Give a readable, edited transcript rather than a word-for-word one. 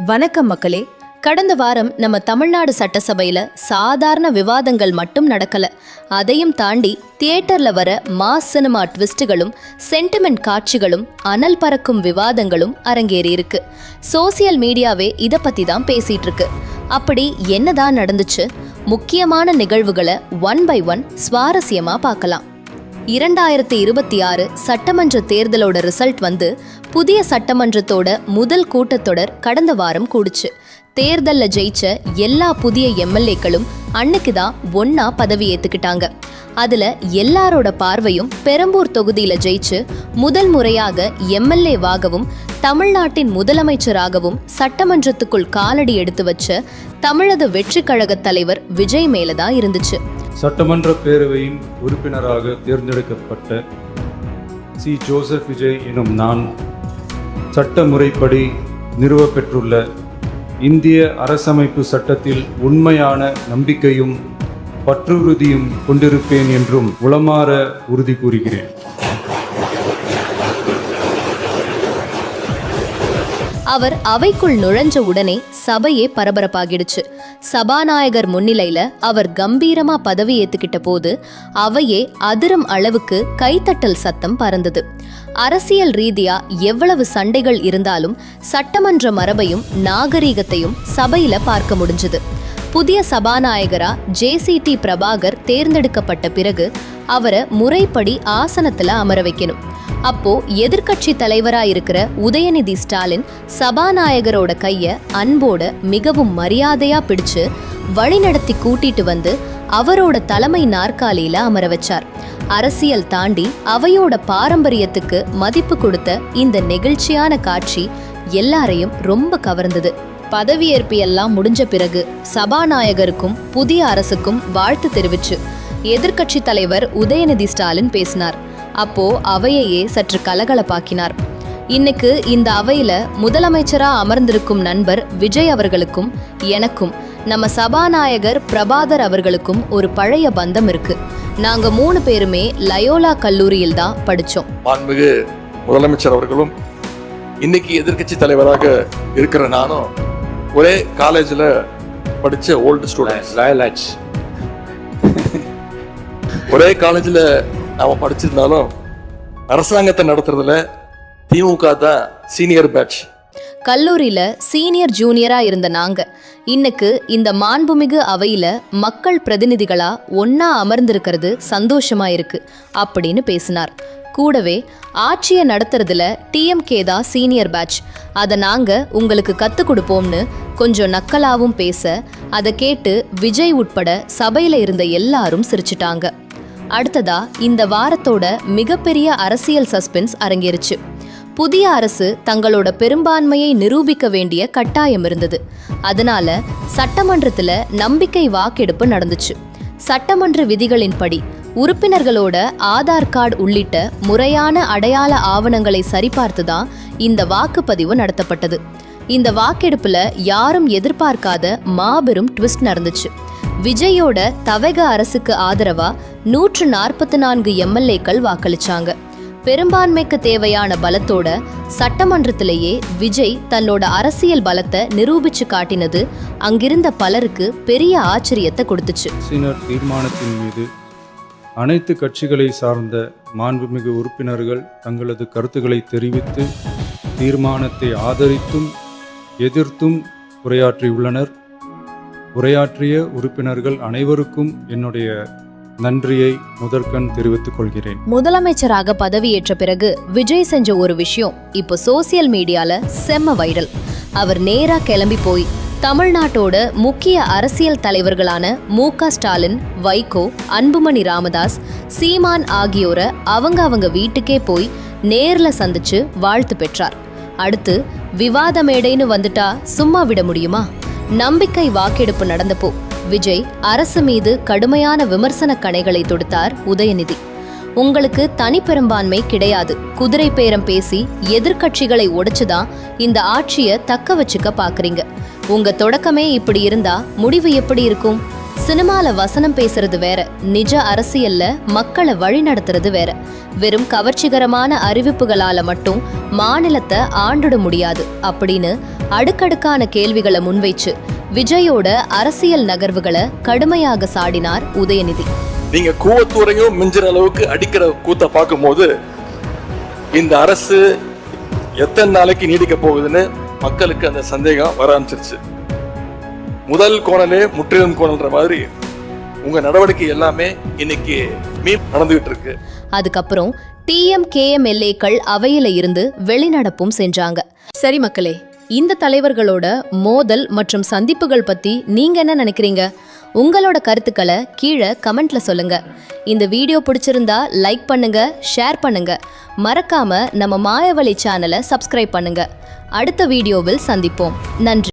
வணக்கம் மக்களே. கடந்த வாரம் நம்ம தமிழ்நாடு சட்டசபையில சாதாரண விவாதங்கள் மட்டும் நடக்கல, அதையும் தாண்டி தியேட்டர்ல வர மாஸ் சினிமா ட்விஸ்டுகளும் சென்டிமெண்ட் காட்சிகளும் அனல் பறக்கும் விவாதங்களும் அரங்கேறி இருக்கு. சோசியல் மீடியாவே இதை பத்தி தான் பேசிட்டு இருக்கு. அப்படி என்னதான் நடந்துச்சு? முக்கியமான நிகழ்வுகளை ஒன் பை ஒன் சுவாரஸ்யமா பார்க்கலாம். 2026 சட்டமன்ற தேர்தலோட ரிசல்ட் வந்து புதிய சட்டமன்றத்தோட முதல் கூட்டத்தொடர் கடந்த வாரம் கூடுச்சு. தேர்தல்ல ஜெயிச்ச எல்லா புதிய எம்எல்ஏக்களும் அன்னைக்கு தான் ஒன்னா பதவி ஏத்துக்கிட்டாங்க. அதுல எல்லாரோட பார்வையும் பெரம்பூர் தொகுதியில ஜெயிச்சு முதல் முறையாக எம்எல்ஏவாகவும் தமிழ்நாட்டின் முதலமைச்சராகவும் சட்டமன்றத்துக்குள் காலடி எடுத்து வச்ச தமிழக வெற்றி கழக தலைவர் விஜய் மேலதான் இருந்துச்சு. சட்டமன்ற பேரவையின் உறுப்பினராக தேர்ந்தெடுக்கப்பட்ட சி. ஜோசப் விஜய் எனும் நான் சட்ட முறைப்படி நிறுவப்பெற்றுள்ள இந்திய அரசமைப்பு சட்டத்தில் உண்மையான நம்பிக்கையும் பற்றுறுதியும் கொண்டிருப்பேன் என்றும் உளமாற உறுதி கூறுகிறேன். அவர் அவைக்குள் நுழைஞ்ச உடனே சபையே பரபரப்பாகிடுச்சு. சபாநாயகர் முன்னிலையில அவர் கம்பீரமா பதவி ஏத்துக்கிட்ட போது அவையே அதிரும் அளவுக்கு கைத்தட்டல் சத்தம் பறந்தது. அரசியல் ரீதியா எவ்வளவு சண்டைகள் இருந்தாலும் சட்டமன்ற மரபையும் நாகரீகத்தையும் சபையில பார்க்க முடிஞ்சது. புதிய சபாநாயகரா JCT பிரபாகர் தேர்ந்தெடுக்கப்பட்ட பிறகு அவரை முறைப்படி ஆசனத்துல அமர வைக்கணும். அப்போ எதிர்க்கட்சி தலைவரா இருக்கிற உதயநிதி ஸ்டாலின் சபாநாயகரோட கைய அன்போட மிகவும் மரியாதையா பிடிச்சு வழிநடத்தி கூட்டிட்டு வந்து அவரோட தலைமை நாற்காலியில அமர வச்சார். அரசியல் தாண்டி அவையோட பாரம்பரியத்துக்கு மதிப்பு கொடுத்த இந்த நெகிழ்ச்சியான காட்சி எல்லாரையும் ரொம்ப கவர்ந்தது. பதவியேற்பு எல்லாம் முடிஞ்ச பிறகு சபாநாயகருக்கும் புதிய அரசுக்கும் வாழ்த்து தெரிவிச்சு எதிர்க்கட்சி தலைவர் உதயநிதி ஸ்டாலின் பேசினார். அப்போ அவையையே சற்று கலகலப்பாக்கினார். இன்னைக்கு இந்த அவையில முதலமைச்சரா அமர்ந்திருக்கும் நண்பர் விஜய் அவர்களுக்கும் எனக்கும் நம்ம சபாநாயகர் பிரபாகர் அவர்களுக்கும் ஒரு பழைய பந்தம் இருக்கு. நாங்க 3 பேருமே லயோலா கல்லூரியில் தான் படிச்சோம். மாண்புமிகு முதலமைச்சர் அவர்களும் இன்னைக்கு எதிர்க்கட்சி தலைவராக இருக்கிற நானும் ஒரே காலேஜ்ல படிச்ச ஓல்டு ஸ்டூடெண்ட்ஸ். ஒரே காலேஜ்ல நாம படிச்சிருந்தாலும் அரசாங்கத்தை நடத்துறதுல திமுக தான் சீனியர் பேட்ச். கல்லூரியில சீனியர் ஜூனியரா இருந்த நாங்க இன்னைக்கு இந்த மாண்புமிகு அவையில மக்கள் பிரதிநிதிகளா ஒன்னா அமர்ந்திருக்கிறது சந்தோஷமா இருக்கு அப்படின்னு பேசினார். கூடவே ஆட்சியை நடத்துறதுல TMK தான் சீனியர் பேட்ச், அதை நாங்க உங்களுக்கு கத்து கொடுப்போம்னு கொஞ்சம் நக்கலாவும் பேச அதை கேட்டு விஜய் உட்பட சபையில இருந்த எல்லாரும் சிரிச்சிட்டாங்க. அடுத்ததா இந்த வாரத்தோட மிகப்பெரிய அரசியல் சஸ்பென்ஸ் அரங்கேறுச்சு. புதிய அரசு தங்களோட பெரும்பான்மையை நிரூபிக்க வேண்டிய கட்டாயம் இருந்தது. அதனால சட்டமன்றத்துல நம்பிக்கை வாக்கெடுப்பு நடந்துச்சு. சட்டமன்ற விதிகளின்படி உறுப்பினர்களோட ஆதார் கார்டு உள்ளிட்ட முறையான அடையாள ஆவணங்களை சரிபார்த்துதான் இந்த வாக்குப்பதிவு நடத்தப்பட்டது. இந்த வாக்கெடுப்புல யாரும் எதிர்பார்க்காத மாபெரும் ட்விஸ்ட் நடந்துச்சு. விஜயோட தவக அரசுக்கு ஆதரவா 144 எம்எல்ஏக்கள் வாக்களிச்சாங்க. பெரும்பான்மைக்கு தேவையான பலத்தோட சட்டமன்றத்திலேயே விஜய் தன்னோட அரசியல் பலத்தை நிரூபிச்சு காட்டினது அங்கிருந்த பலருக்கு பெரிய ஆச்சரியத்தை கொடுத்துச்சு. தீர்மானத்தின் மீது அனைத்து கட்சிகளை சார்ந்த மாண்புமிகு உறுப்பினர்கள் தங்களது கருத்துக்களை தெரிவித்து தீர்மானத்தை ஆதரித்தும் எதிர்த்தும் உரையாற்றியுள்ளனர். உரையாற்றிய உறுப்பினர்கள் அனைவருக்கும் என்னுடைய நன்றியை முதற்கண் தெரிவித்துக் கொள்கிறேன். முதலமைச்சராக பதவியேற்ற பிறகு விஜய் செஞ்ச ஒரு விஷயம் இப்போ சோசியல் மீடியால செம்ம வைரல். அவர் நேரா கிளம்பி போய் தமிழ்நாட்டோட முக்கிய அரசியல் தலைவர்களான MK ஸ்டாலின், வைகோ, அன்புமணி ராமதாஸ், சீமான் ஆகியோரை அவங்க வீட்டுக்கே போய் நேர்ல சந்திச்சு வாழ்த்து பெற்றார். அடுத்து விவாத மேடைன்னு வந்துட்டா சும்மா விட முடியுமா? நம்பிக்கை வாக்கெடுப்பு நடந்தப்போ விஜய் அரசு மீது கடுமையான விமர்சன கணைகளை தொடுத்தார் உதயநிதி. உங்களுக்கு தனிப்பெரும்பான்மை கிடையாது, குதிரை பேரம் பேசி எதிர்க்கட்சிகளை உடைச்சுதான் இந்த ஆட்சியை தக்க வச்சுக்க பாக்குறீங்க. உங்க தொடக்கமே இப்படி இருந்தா முடிவு எப்படி இருக்கும்? சினிமால வசனம் பேசுறது வேற, நிஜ அரசியல்ல மக்களை வழி நடத்துறது வேற. வெறும் கவர்ச்சிகரமான அறிவிப்புகளால மட்டும் மாநிலத்தை ஆண்டுட முடியாது அப்படின்னு அடுக்கடுக்கான கேள்விகளை முன்வைச்சு விஜயோட அரசியல் நகர்வுகளை கடுமையாக சாடினார் உதயநிதி. நீங்க கூவத்தூரையும் மிஞ்சிற அளவுக்கு அடிக்கிற கூத்த பார்க்கும்போது இந்த அரசு எத்தனை நாளைக்கு நீடிக்க போகுதுன்னு மக்களுக்கு அந்த சந்தேகம் வர ஆரம்பிச்சிருச்சு. முதல் கோணலே முற்றிலும் கோணல்ன்ற மாதிரி உங்க நடவடிக்கை எல்லாமே இன்னைக்கு நடந்துகிட்டு இருக்கு. அதுக்கப்புறம் TMKMLAக்கள் அவையில இருந்து வெளிநடப்பும் செஞ்சாங்க. சரி மக்களே, இந்த தலைவர்களோட மோதல் மற்றும் சந்திப்புகள் பத்தி நீங்க என்ன நினைக்கிறீங்க? உங்களோட கருத்துக்களை கீழே கமெண்ட்ல சொல்லுங்க. இந்த வீடியோ பிடிச்சிருந்தா லைக் பண்ணுங்க, ஷேர் பண்ணுங்க. மறக்காம நம்ம மாயவழி சேனலை சப்ஸ்கிரைப் பண்ணுங்க. அடுத்த வீடியோவில் சந்திப்போம். நன்றி.